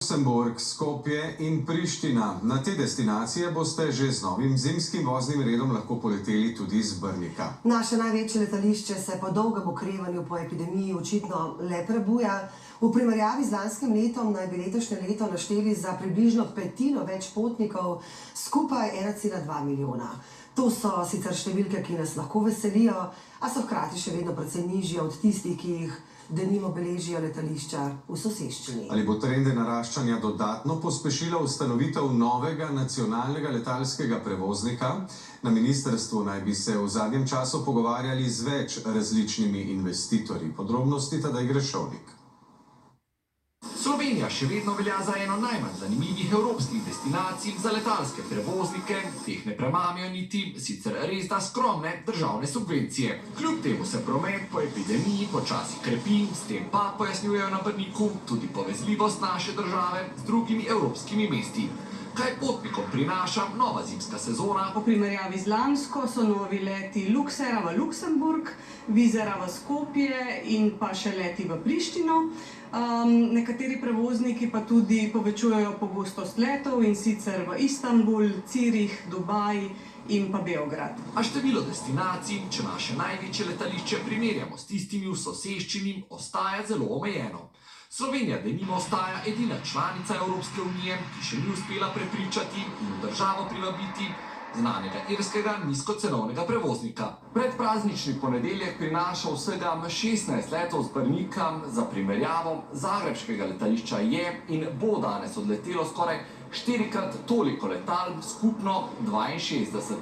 Luksemburg, Skopje in Priština. Na te destinacije boste že z novim zimskim voznim redom lahko poleteli tudi z Brnika. Naše največje letališče se po dolgem okrevanju po epidemiji očitno le prebuja. V primerjavi z lanskim letom naj bi letošnje leto našteli za približno petino več potnikov, skupaj 1,2 milijona. To so sicer številke, ki nas lahko veselijo, a so hkrati še vedno precej nižje od tistih, ki jih denimo beležijo letališča v soseščini. Ali bo trende naraščanja dodatno pospešila ustanovitev novega nacionalnega letalskega prevoznika? Na ministrstvu naj bi se v zadnjem času pogovarjali z več različnimi investitorji. Podrobnosti Tadej Grešovnik. Slovenija še vedno velja za eno najmanj zanimivih evropskih destinacij za letalske prevoznike, teh ne premamijo niti sicer res da skromne državne subvencije. Kljub temu se promet po epidemiji počasi krepi, s tem pa pojasnjujejo na Brniku tudi povezljivost naše države z drugimi evropskimi mesti. Kaj potnikom prinaša nova zimska sezona? V primerjavi z lansko so novi leti Luxera v Luksemburg, Vizera v Skopje in pa še leti v Prištino. Nekateri prevozniki pa tudi povečujejo pogostost letov, in sicer v Istanbul, Cirih, Dubaj in pa Beograd. A število destinacij, če naše največje letališče primerjamo s tistimi v soseščini, ostaja zelo omejeno. Slovenija denimo ostaja edina članica Evropske unije, ki še ni uspela prepričati in v državo privabiti znanega irskega nizkocenovnega prevoznika. Predpraznični ponedeljek prinaša vsega 16 letov z Brnika. Za primerjavo zagrebškega letališča je in bo danes odletelo skoraj 4-krat toliko letal, skupno 62.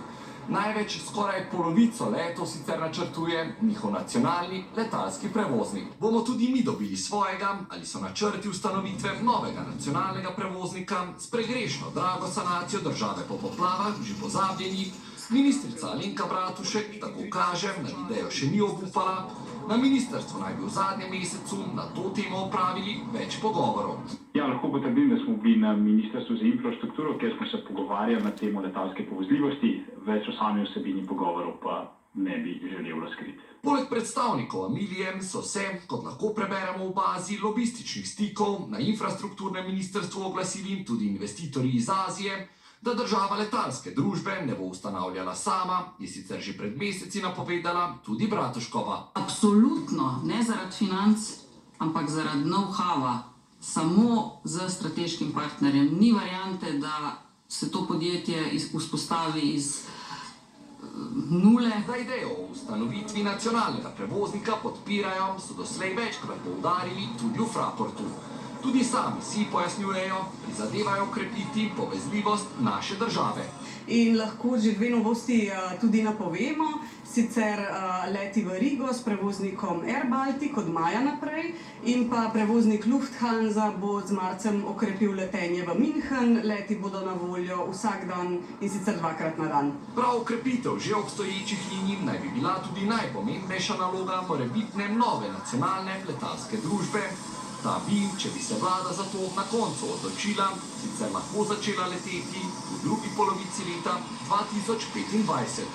Največ, skoraj polovico letov sicer načrtuje njihov nacionalni letalski prevoznik. Bomo tudi mi dobili svojega, ali so načrti ustanovitve novega nacionalnega prevoznika s pregrešno drago sanacijo države po poplavah že pozabljeni? Ministrica Alenka Bratušek tako kaže, na idejo še ni obupala. Na ministrstvu naj bi v zadnjem mesecu na to temo opravili več pogovorov. Ja, lahko potrdim, da smo bili na Ministrstvu za infrastrukturo, kjer smo se pogovarjali na temo letalske povezljivosti, več o sami vsebini pogovorov pa ne bi želel razkriti. Poleg predstavnikov Amilije so se, kot lahko preberemo v bazi lobističnih stikov, na infrastrukturnem ministrstvu oglasili tudi investitorji iz Azije. Da država letalske družbe ne bo ustanavljala sama, je sicer že pred meseci napovedala tudi Bratuškova. Absolutno ne zaradi financ, ampak zaradi know-howa. Samo z strateškim partnerjem. Ni variante, da se to podjetje vzpostavi iz nule. Da idejo o ustanovitvi nacionalnega prevoznika podpirajo, so doslej večkrat poudarili tudi v Fraportu. Tudi sami si pojasnjujejo, prizadevajo krepiti povezljivost naše države. In lahko že dve novosti tudi napovemo, sicer leti v Rigo s prevoznikom Air Baltic od maja naprej in pa prevoznik Lufthansa bo z marcem okrepil letenje v München, leti bodo na voljo vsak dan in sicer 2-krat na dan. Prav okrepitev že obstoječih linij naj bi bila tudi najpomembnejša naloga morebitne nove nacionalne letalske družbe. Ta bi, če bi se vlada za to na koncu odločila, sicer lahko začela leteti v drugi polovici leta 2025.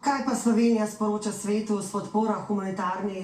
Kaj pa Slovenija sporoča svetu s podporo humanitarni